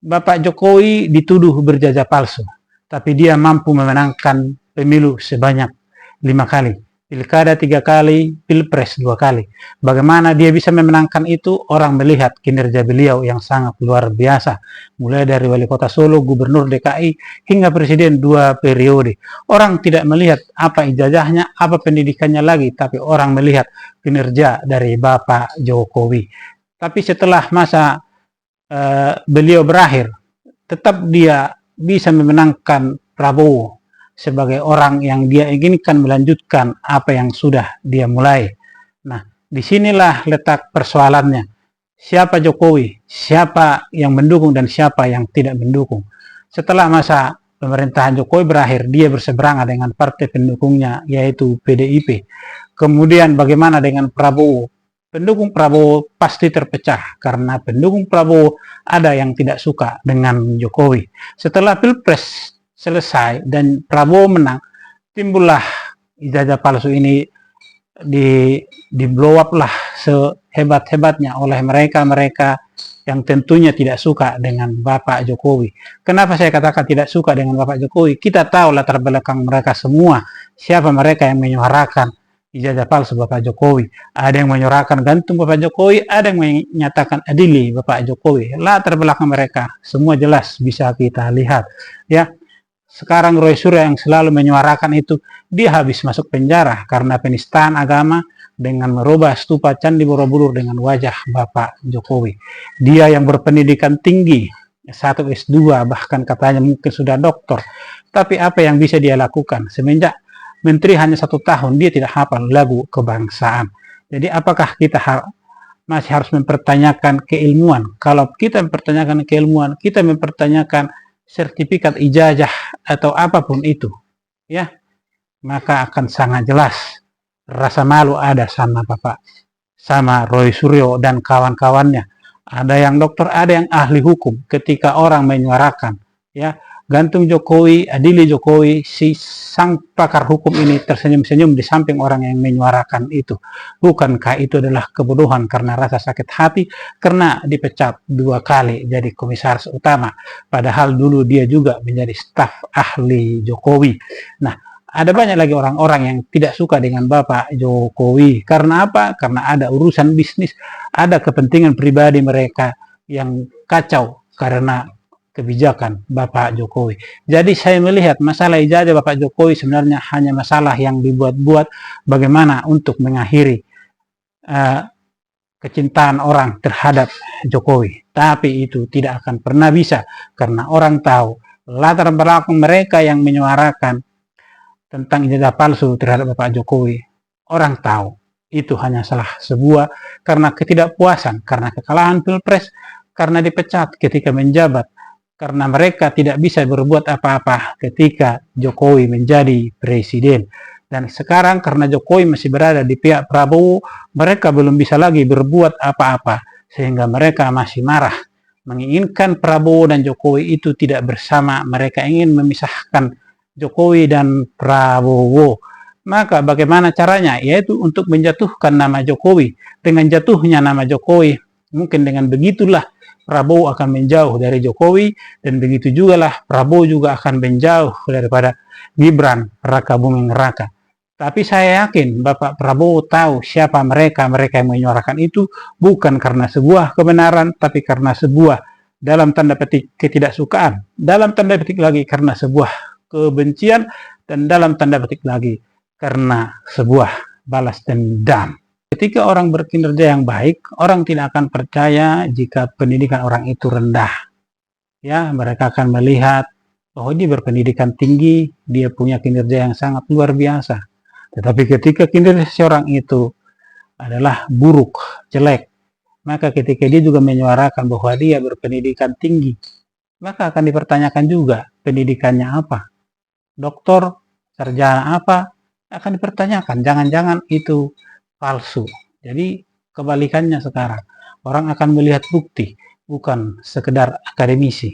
Bapak Jokowi dituduh berjajah palsu, tapi dia mampu memenangkan pemilu sebanyak 5 kali. Pilkada 3 kali, Pilpres 2 kali. Bagaimana dia bisa memenangkan itu? Orang melihat kinerja beliau yang sangat luar biasa. Mulai dari wali kota Solo, gubernur DKI, hingga presiden 2 periode. Orang tidak melihat apa ijazahnya, apa pendidikannya lagi, tapi orang melihat kinerja dari Bapak Jokowi. Tapi setelah masa beliau berakhir, tetap dia bisa memenangkan Prabowo sebagai orang yang dia inginkan melanjutkan apa yang sudah dia mulai. Nah, disinilah letak persoalannya. Siapa Jokowi, siapa yang mendukung dan siapa yang tidak mendukung. Setelah masa pemerintahan Jokowi berakhir, dia berseberangan dengan partai pendukungnya, yaitu PDIP. Kemudian bagaimana dengan Prabowo? Pendukung Prabowo pasti terpecah karena pendukung Prabowo ada yang tidak suka dengan Jokowi. Setelah Pilpres selesai dan Prabowo menang, timbullah ijazah palsu ini di blow up lah sehebat-hebatnya oleh mereka yang tentunya tidak suka dengan Bapak Jokowi. Kenapa saya katakan tidak suka dengan Bapak Jokowi? Kita tahu latar belakang mereka semua, siapa mereka yang menyuarakan ijazah palsu Bapak Jokowi. Ada yang menyuarakan gantung Bapak Jokowi, ada yang menyatakan adili Bapak Jokowi. Latar belakang mereka semua jelas bisa kita lihat. Ya, sekarang Roy Suryo yang selalu menyuarakan itu, dia habis masuk penjara karena penistaan agama dengan merubah stupa Candi Borobudur dengan wajah Bapak Jokowi. Dia yang berpendidikan tinggi, S1, S2, bahkan katanya mungkin sudah doktor. Tapi apa yang bisa dia lakukan? Semenjak menteri hanya 1 tahun, dia tidak hafal lagu kebangsaan. Jadi apakah kita masih harus mempertanyakan keilmuan? Kalau kita mempertanyakan keilmuan, kita mempertanyakan sertifikat ijazah atau apapun itu, ya, maka akan sangat jelas rasa malu ada sama Bapak, sama Roy Suryo dan kawan-kawannya. Ada yang dokter, ada yang ahli hukum. Ketika orang menyuarakan, ya, gantung Jokowi, adili Jokowi, si sang pakar hukum ini tersenyum-senyum di samping orang yang menyuarakan itu. Bukankah itu adalah kebodohan karena rasa sakit hati, karena dipecat 2 kali jadi komisaris utama, padahal dulu dia juga menjadi staf ahli Jokowi. Nah, ada banyak lagi orang-orang yang tidak suka dengan Bapak Jokowi. Karena apa? Karena ada urusan bisnis, ada kepentingan pribadi mereka yang kacau karena kebijakan Bapak Jokowi. Jadi saya melihat masalah ijazah Bapak Jokowi sebenarnya hanya masalah yang dibuat-buat bagaimana untuk mengakhiri kecintaan orang terhadap Jokowi. Tapi itu tidak akan pernah bisa karena orang tahu latar belakang mereka yang menyuarakan tentang ijazah palsu terhadap Bapak Jokowi. Orang tahu itu hanya salah sebuah karena ketidakpuasan, karena kekalahan Pilpres, karena dipecat ketika menjabat, karena mereka tidak bisa berbuat apa-apa ketika Jokowi menjadi presiden. Dan sekarang karena Jokowi masih berada di pihak Prabowo, mereka belum bisa lagi berbuat apa-apa, sehingga mereka masih marah, menginginkan Prabowo dan Jokowi itu tidak bersama. Mereka ingin memisahkan Jokowi dan Prabowo. Maka bagaimana caranya? Yaitu untuk menjatuhkan nama Jokowi. Dengan jatuhnya nama Jokowi, mungkin dengan begitulah Prabowo akan menjauh dari Jokowi, dan begitu juga lah Prabowo juga akan menjauh daripada Gibran Raka Buming Raka. Tapi saya yakin Bapak Prabowo tahu siapa mereka yang menyuarakan itu, bukan karena sebuah kebenaran, tapi karena sebuah dalam tanda petik ketidaksukaan, dalam tanda petik lagi karena sebuah kebencian, dan dalam tanda petik lagi karena sebuah balas dendam. Ketika orang berkinerja yang baik, orang tidak akan percaya jika pendidikan orang itu rendah. Ya, mereka akan melihat bahwa dia berpendidikan tinggi, dia punya kinerja yang sangat luar biasa. Tetapi ketika kinerja seorang itu adalah buruk, jelek, maka ketika dia juga menyuarakan bahwa dia berpendidikan tinggi, maka akan dipertanyakan juga pendidikannya apa. Doktor, sarjana apa, akan dipertanyakan. Jangan-jangan itu palsu. Jadi kebalikannya sekarang. Orang akan melihat bukti, bukan sekedar akademisi.